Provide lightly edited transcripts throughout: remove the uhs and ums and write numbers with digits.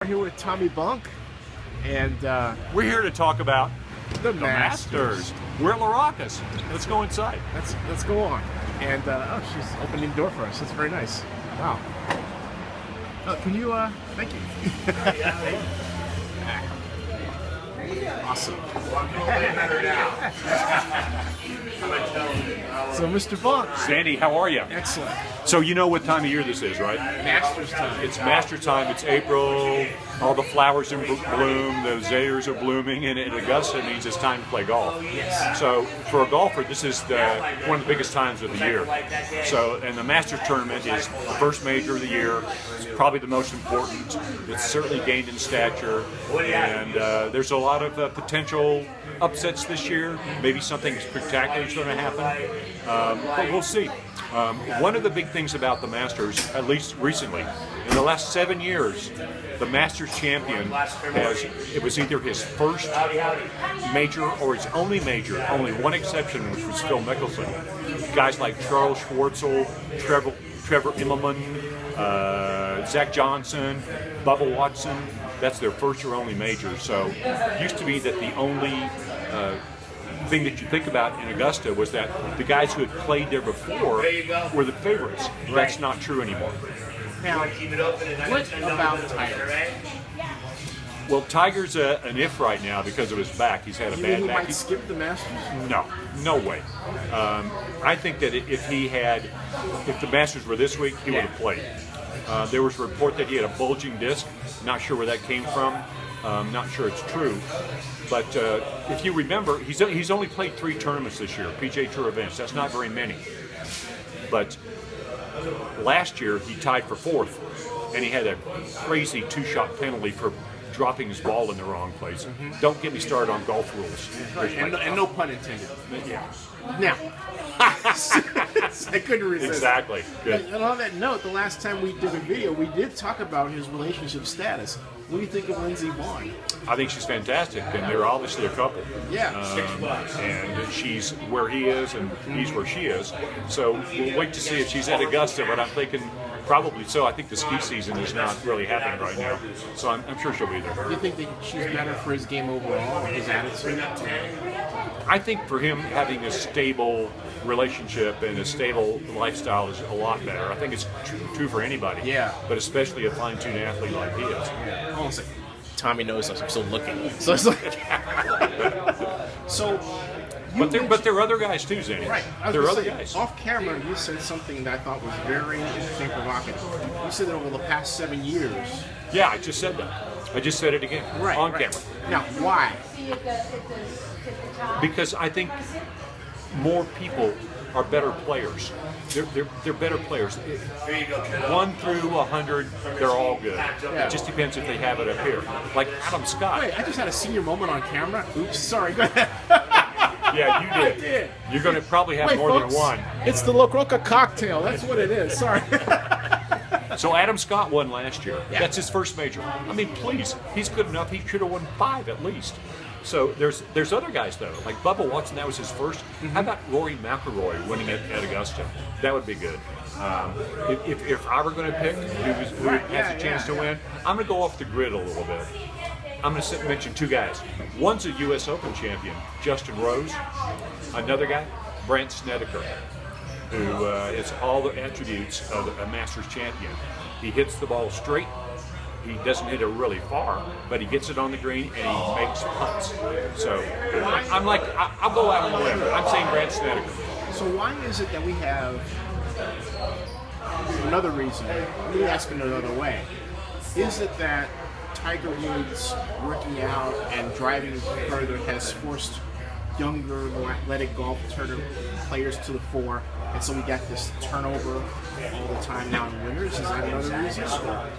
We're here with Tommy Bonk, and we're here to talk about the Masters. We're at Larocas. Let's go inside. Let's go on. And oh, she's opening the door for us. That's very nice. Wow. Can you? Thank you. Awesome. So, Mr. Bonk. Sandy, how are you? Excellent. So you know what time of year this is, right? Masters time. It's Master time. It's April. All the flowers in bloom. The azaleas are blooming, and Augusta means it's time to play golf. Yes. So for a golfer, this is one of the biggest times of the year. So, and the Masters tournament is the first major of the year. It's probably the most important. It's certainly gained in stature, and there's a lot of potential upsets this year. Maybe something spectacular is going to happen, but we'll see. One of the big things about the Masters, at least recently, in the last 7 years, the Masters champion it was either his first major or his only major, only one exception, which was Phil Mickelson. Guys like Charles Schwartzel, Trevor Immelman, Zach Johnson, Bubba Watson, that's their first or only major. So it used to be that the only thing that you think about in Augusta was that the guys who had played there before were the favorites. That's not true anymore. Now, what about Tiger? Well, Tiger's an if right now because of his back. He's had a You bad think he back. might skip the Masters? No way. I think that if the Masters were this week, he would have played. There was a report that he had a bulging disc. Not sure where that came from. Not sure it's true. But if you remember, he's only played 3 tournaments this year, PGA Tour events. That's not very many. But last year, he tied for 4th, and he had a crazy 2-shot penalty for dropping his ball in the wrong place. Don't get me started on golf rules. Right. And no pun intended. Yeah. Now, I couldn't resist. Exactly. Good. And on that note, the last time we did a video, we did talk about his relationship status. What do you think of Lindsey Vonn? I think she's fantastic, and they're obviously a couple. Yeah. And she's where he is, and he's where she is. So we'll wait to see if she's at Augusta, but I'm thinking probably so. I think the ski season is not really happening right now, so I'm sure she'll be there. Do you think that she's better for his game overall, his attitude? I think for him, having a stable relationship and a stable lifestyle is a lot better. I think it's true for anybody. Yeah. But especially a fine-tuned athlete like he is. Yeah. Hold on a second. Tommy knows us. I'm still looking. So it's like. So. But there are other guys too, Zanny. Right. There are other guys. Off camera, you said something that I thought was very interesting, provocative. You said that over the past 7 years. Yeah, I just said that. I just said it again on camera. Now, why? Because I think more people are better players. They're better players. 1 through 100, they're all good. Yeah. It just depends if they have it up here. Like Adam Scott. Wait, I just had a senior moment on camera. Oops, sorry. Go ahead. Yeah, you did. I did. You're going to probably have more folks, than one. It's the La Croca cocktail. That's what it is. Sorry. So Adam Scott won last year. Yeah. That's his first major. I mean, please, he's good enough. He should have won 5 at least. So there's other guys though, like Bubba Watson. That was his first. How about Rory McIlroy winning at Augusta? That would be good. If I were going to pick who has a chance to win, I'm going to go off the grid a little bit. I'm going to mention 2 guys. One's a U.S. Open champion, Justin Rose. Another guy, Brandt Snedeker, who has all the attributes of a Masters champion. He hits the ball straight. He doesn't hit it really far, but he gets it on the green and he makes putts. So I'll go out on a limb. I'm saying Brandt Snedeker. So why is it that we have another reason? Let me ask it another way. Is it that Tiger Woods working out and driving further has forced younger, more athletic golf players to the fore, and so we got this turnover all the time now in winners? Is that another reason?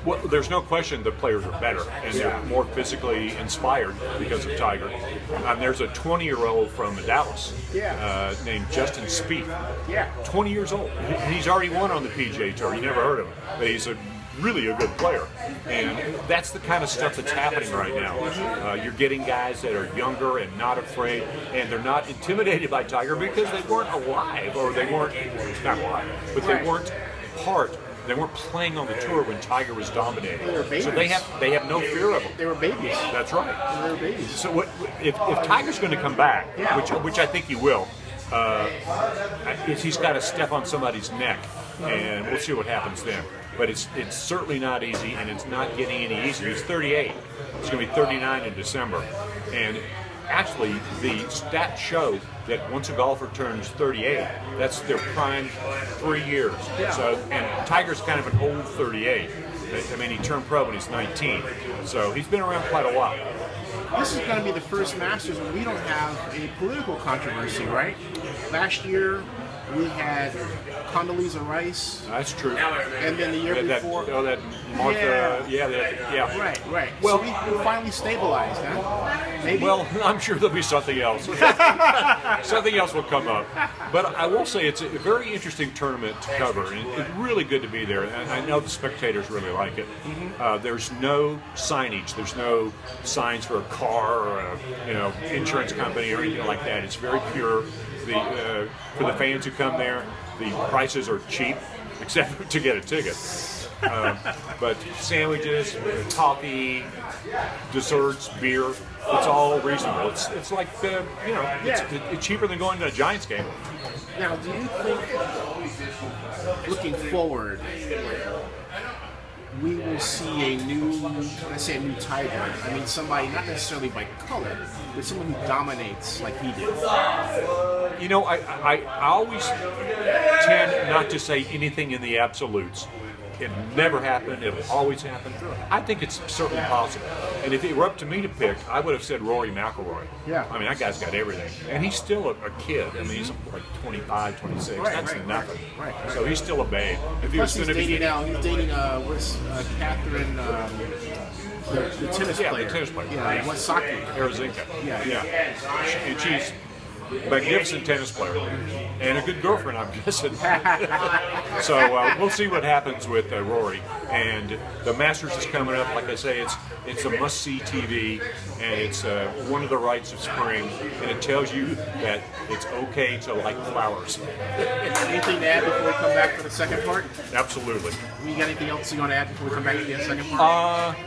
Well, there's no question the players are better and they're more physically inspired because of Tiger. There's a 20-year-old from Dallas named Justin Spieth. Yeah. 20 years old. He's already won on the PGA Tour. You never heard of him. But he's really a good player. And that's the kind of stuff that's happening right now. You're getting guys that are younger and not afraid, and they're not intimidated by Tiger because they weren't alive, or they weren't, not alive, but they weren't part They weren't playing on the tour when Tiger was dominating. They were babies. So they have no fear of him. They were babies. That's right. They were babies. So if Tiger's going to come back, Yeah. which I think he will, he's got to step on somebody's neck, and we'll see what happens then. But it's certainly not easy, and it's not getting any easier. He's 38. He's going to be 39 in December, and actually the stats show that once a golfer turns 38, that's their prime 3 years. Yeah. So, and Tiger's kind of an old 38. I mean, he turned pro when he's 19, so he's been around quite a while. This is going to be the first Masters where we don't have a political controversy, right? Last year we had Condoleezza Rice. That's true. And then the year before. That Martha. Yeah. Right. Well, so we finally stabilized, huh? Maybe. Well, I'm sure there'll be something else. Something else will come up. But I will say it's a very interesting tournament to cover, and it's really good to be there. And I know the spectators really like it. There's no signage. There's no signs for a car or a insurance company or anything like that. It's very pure. For the fans who come there, the prices are cheap, except to get a ticket. But sandwiches, coffee, desserts, beer, it's all reasonable. It's like, it's cheaper than going to a Giants game. Now, do you think, looking forward, we will see a new, when I say a new Tiger, I mean somebody, not necessarily by color, but someone who dominates like he did? I always tend not to say anything in the absolutes. It never happened. It'll always happen. I think it's certainly possible. And if it were up to me to pick, I would have said Rory McIlroy. Yeah. I mean, that guy's got everything. And he's still a kid. I mean, he's like 25, 26. That's nothing. Right. So he's still a babe. If he Plus was he's going to dating be... now, he's dating, Catherine, the tennis player. Yeah, the tennis player. Yeah, Wasaki. Arizika. Yeah. And she's a magnificent tennis player and a good girlfriend, I'm guessing. So we'll see what happens with Rory. And the Masters is coming up. Like I say, it's a must-see TV, and it's one of the rites of spring. And it tells you that it's okay to like flowers. Anything to add before we come back for the second part? Absolutely. You got anything else you want to add before we come back to the second part?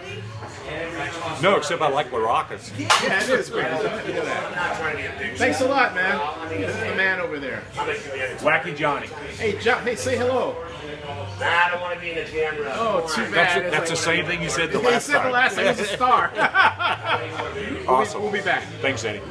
No, except I like maracas. Yeah, it is great. Look at that. Thanks a lot, man. This is the man over there. Wacky Johnny. Hey, John. Hey, say hello. I don't want to be in the camera. Oh, too bad. That's the same thing you said the He last said the time. last time he was a star. Awesome. We'll be back. Thanks, Eddie.